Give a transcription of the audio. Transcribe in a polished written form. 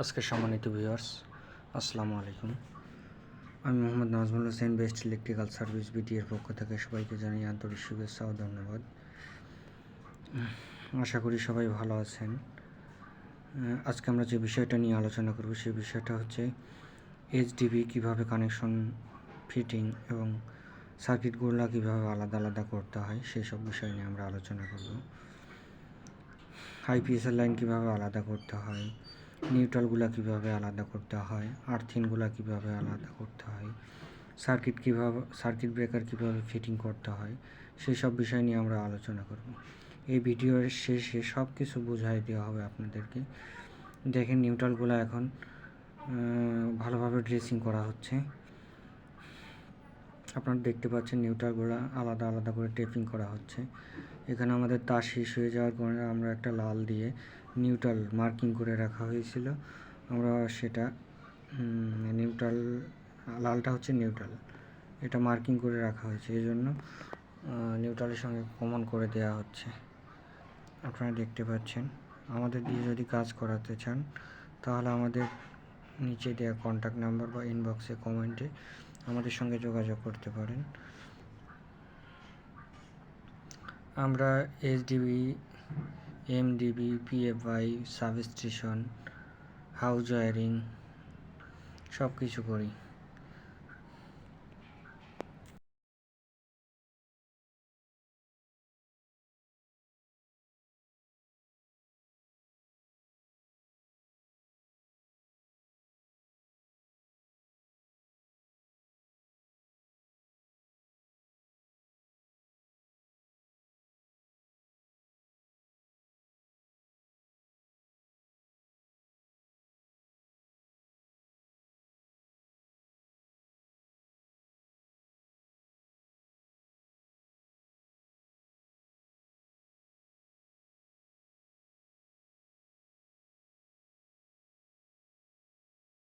আজকে সম্মানিত ভিউয়ার্স, আসসালামু আলাইকুম। আমি Mohammad Nazmul Hossain, best electrical service বিটি এর পক্ষ থেকে সবাইকে জানাই আন্তরিক শুভেচ্ছা ও ধন্যবাদ। আশা করি সবাই ভালো আছেন। আজকে আমরা যে বিষয়টা নিয়ে আলোচনা করব সেই বিষয়টা হচ্ছে এইচডিবি কীভাবে কানেকশন, ফিটিং এবং সার্কিটগুলো কীভাবে আলাদা আলাদা করতে হয় সেই সব বিষয় নিয়ে আমরা আলোচনা করব। আইপিএসের লাইন কীভাবে আলাদা করতে হয়, নিউট্রালগুলো কীভাবে আলাদা করতে হয়, আর্থিনগুলো কীভাবে আলাদা করতে হয়, সার্কিট ব্রেকার কীভাবে ফিটিং করতে হয় সেই সব বিষয় নিয়ে আমরা আলোচনা করব। এই ভিডিওর শেষে সব কিছু বোঝাই দেওয়া হবে আপনাদেরকে। দেখেন নিউট্রালগুলো এখন ভালোভাবে ড্রেসিং করা হচ্ছে। আপনারা দেখতে পাচ্ছেন নিউট্রালগুলো আলাদা আলাদা করে টেপিং করা হচ্ছে। এখানে আমাদের তার শেষ হয়ে যাওয়ার কারণে আমরা একটা লাল দিয়ে নিউট্রাল মার্কিং করে রাখা হয়েছিল। আমরা সেটা নিউট্রাল, লালটা হচ্ছে নিউট্রাল, এটা মার্কিং করে রাখা হয়েছে, এই জন্য নিউট্রালের সঙ্গে কমন করে দেওয়া হচ্ছে। আপনারা দেখতে পাচ্ছেন। আমাদের দিয়ে যদি কাজ করাতে চান তাহলে আমাদের নিচে দেওয়া কন্ট্যাক্ট নাম্বার বা ইনবক্সে কমেন্টে আমাদের সঙ্গে যোগাযোগ করতে পারেন। আমরা HDB, MDB, PFI, substation, house wiring সব কিছু করি।